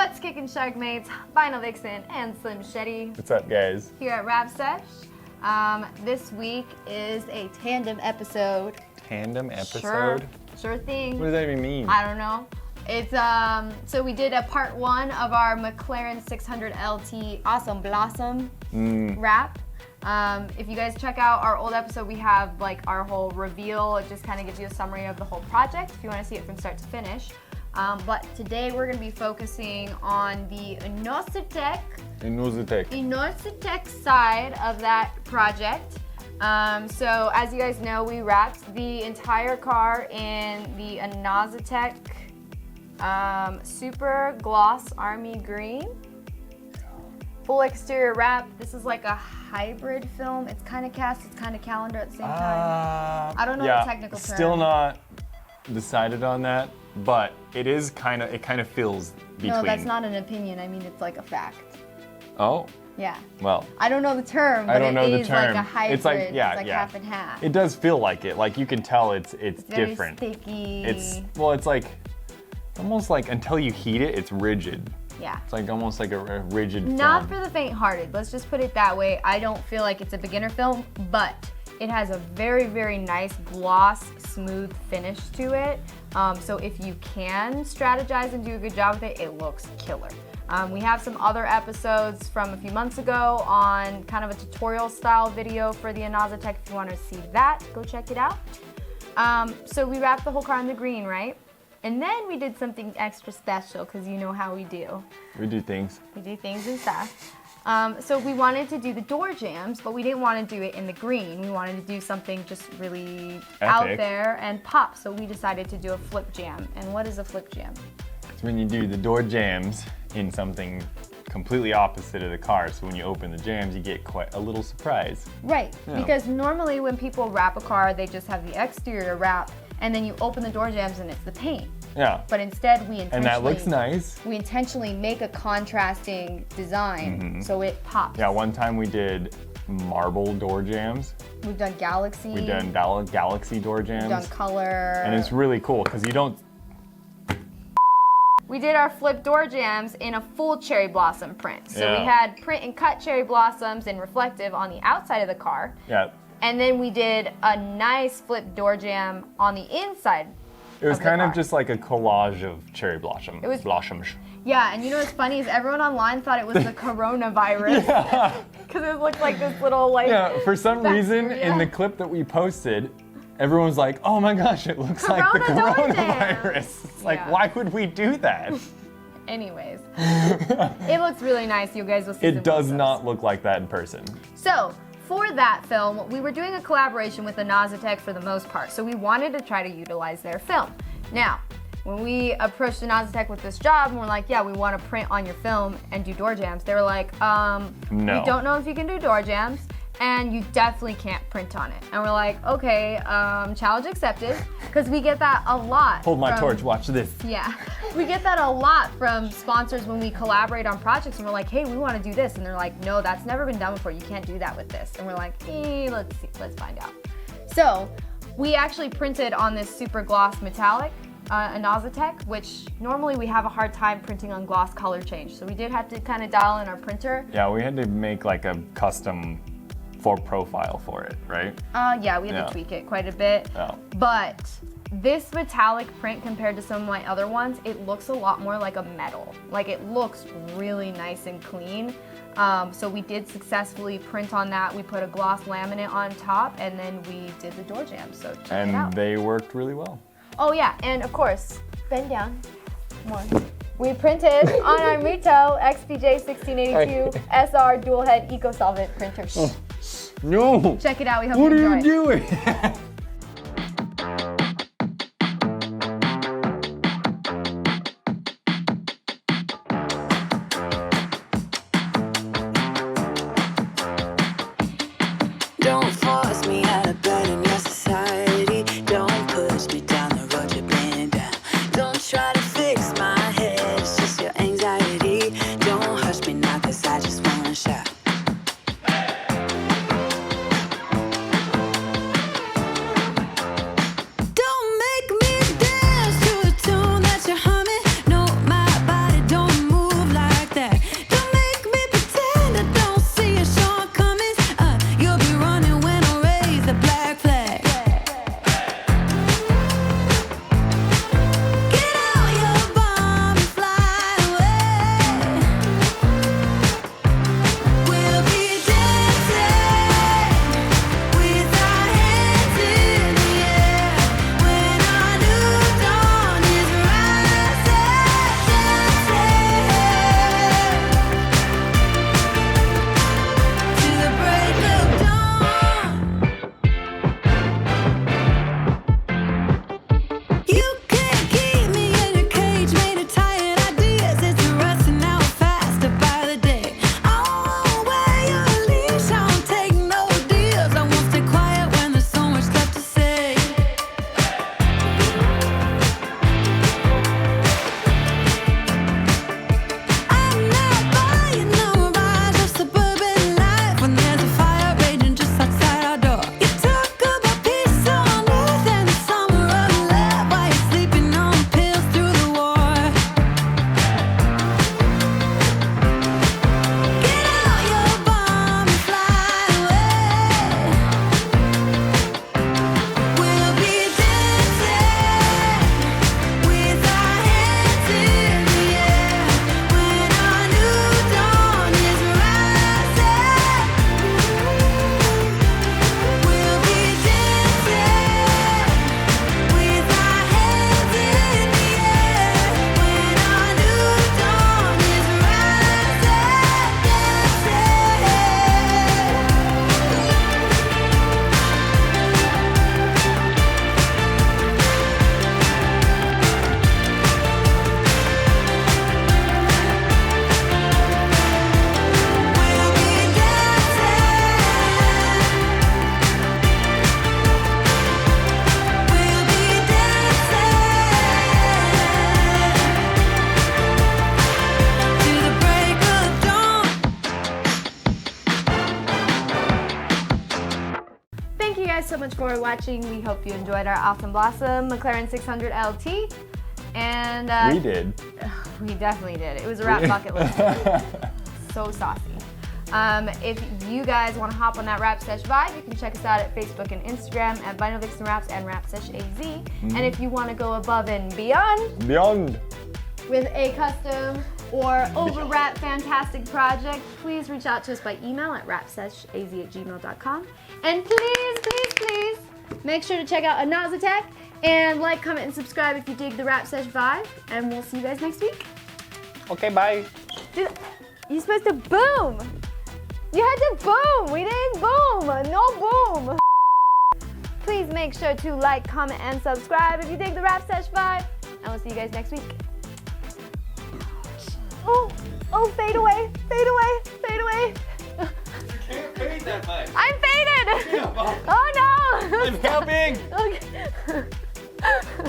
What's kicking, Shark Mates? Vinyl Vixen and Slim Shetty. What's up, guys? Here at Wrapsesh. This week is a tandem episode. Tandem episode? Sure thing. What does that even mean? I don't know. It's so we did a part one of our McLaren 600 LT Awesome Blossom wrap. If you guys check out our old episode, we have like our whole reveal. It just kind of gives you a summary of the whole project if you want to see it from start to finish. But today we're going to be focusing on the Inozetek side of that project. So as you guys know, we wrapped the entire car in the Inozetek Super Gloss Army Green. Full exterior wrap. This is like a hybrid film. It's kind of cast, it's kind of calendar at the same time. I don't know the technical term. Still not decided on that, but it kind of feels between. No, that's not an opinion. I mean, it's like a fact. Oh. Yeah. Well. I don't know the term, but I don't know the is term. Like a hybrid. It's like, yeah, it's like half and half. It does feel like it. Like you can tell it's different. Very sticky. It's almost like until you heat it, it's rigid. Yeah. It's like almost like a rigid film. Not for the faint-hearted. Let's just put it that way. I don't feel like it's a beginner film, but it has a very, very nice gloss, smooth finish to it. So if you can strategize and do a good job with it, it looks killer. We have some other episodes from a few months ago on kind of a tutorial style video for the Inozetek. If you want to see that, go check it out. So we wrapped the whole car in the green, right? And then we did something extra special because you know how we do. We do things. We do things and stuff. So we wanted to do the door jams, but we didn't want to do it in the green. We wanted to do something just really Epic. out there and pop. So we decided to do a flip jam. And what is a flip jam? It's when you do the door jams in something completely opposite of the car. So when you open the jams, you get quite a little surprise. Right, Yeah. because normally when people wrap a car, they just have the exterior wrap, and then you open the door jams and it's the paint. Yeah. But instead, we intentionally... And that looks nice. We intentionally make a contrasting design so it pops. Yeah, one time we did marble door jams. We've done galaxy. We've done galaxy door jams. We've done color. And it's really cool because you don't... We did our flip door jams in a full cherry blossom print. So Yeah. we had print and cut cherry blossoms and reflective on the outside of the car. Yeah. And then we did a nice flip door jam on the inside. It was the kind car. of just like a collage of cherry blossoms. It was- blossoms. Yeah, and you know what's funny is everyone online thought it was the coronavirus. Because it looked like this little like... Yeah, for some reason bacteria. in the clip that we posted, everyone's like, oh my gosh, it looks like the Corona door coronavirus. jams. It's like, Yeah. why would we do that? Anyways, it looks really nice. You guys will see some It does photos. not look like that in person. So, for that film, we were doing a collaboration with Inozetek for the most part, so we wanted to try to utilize their film. Now, when we approached Inozetek with this job, and we're like, yeah, we want to print on your film and do door jams, they were like, No. we don't know if you can do door jams, and you definitely can't print on it. And we're like, okay, challenge accepted, because we get that a lot. Hold my from- torch, watch this. Yeah, we get that a lot from sponsors when we collaborate on projects and we're like, hey, we want to do this. And they're like, no, that's never been done before. You can't do that with this. And we're like, let's see, let's find out. So we actually printed on this super gloss metallic Inozetek, which normally we have a hard time printing on gloss color change. So we did have to kind of dial in our printer. Yeah, we had to make like a custom profile for it, right? Yeah, we had to tweak it quite a bit. Yeah. But this metallic print compared to some of my other ones, it looks a lot more like a metal. Like it looks really nice and clean. So we did successfully print on that. We put a gloss laminate on top and then we did the door jams. So check it out. And they worked really well. Oh yeah, and of course, bend down. Come on. We printed on our Muto XPJ 1682 SR dual head eco solvent printer. No! Check it out. We hope What you are enjoy you it. doing? Don't force me out of bed in your society. Don't push me down the road you've been down. Don't try to fix my head, it's just your anxiety. Don't hush me now, cause I just wanna shout. Don't force me out of bed in your society. Don't push me down the road you've been down. Don't try to fix my head, it's just your anxiety. Don't hush me now, cause I just wanna shout. Don't force me out of bed in your society. Don't push me down the road you've been down. Don't try to fix my head, it's just your anxiety. Don't hush me now, cause I just wanna shout. for watching. We hope you enjoyed our Awesome Blossom McLaren 600 LT. And we did. We definitely did. It was a wrap bucket list. So saucy. If you guys want to hop on that Wrapsesh vibe, you can check us out at Facebook and Instagram at Vinyl Vixen Wraps and Wrapsesh AZ. And if you want to go above and beyond with a custom or over-wrap fantastic project, please reach out to us by email at wrapseshaz@gmail.com. And please, please, please make sure to check out Inozetek and like, comment, and subscribe if you dig the Wrapsesh vibe. And we'll see you guys next week. Okay, bye. Dude, you're supposed to boom. You had to boom. We didn't boom. No boom. Please make sure to like, comment, and subscribe if you dig the Wrapsesh vibe. And we'll see you guys next week. Oh, fade away, fade away, fade away. You can't fade that much. I'm faded. Yeah, oh no. I'm helping. Okay.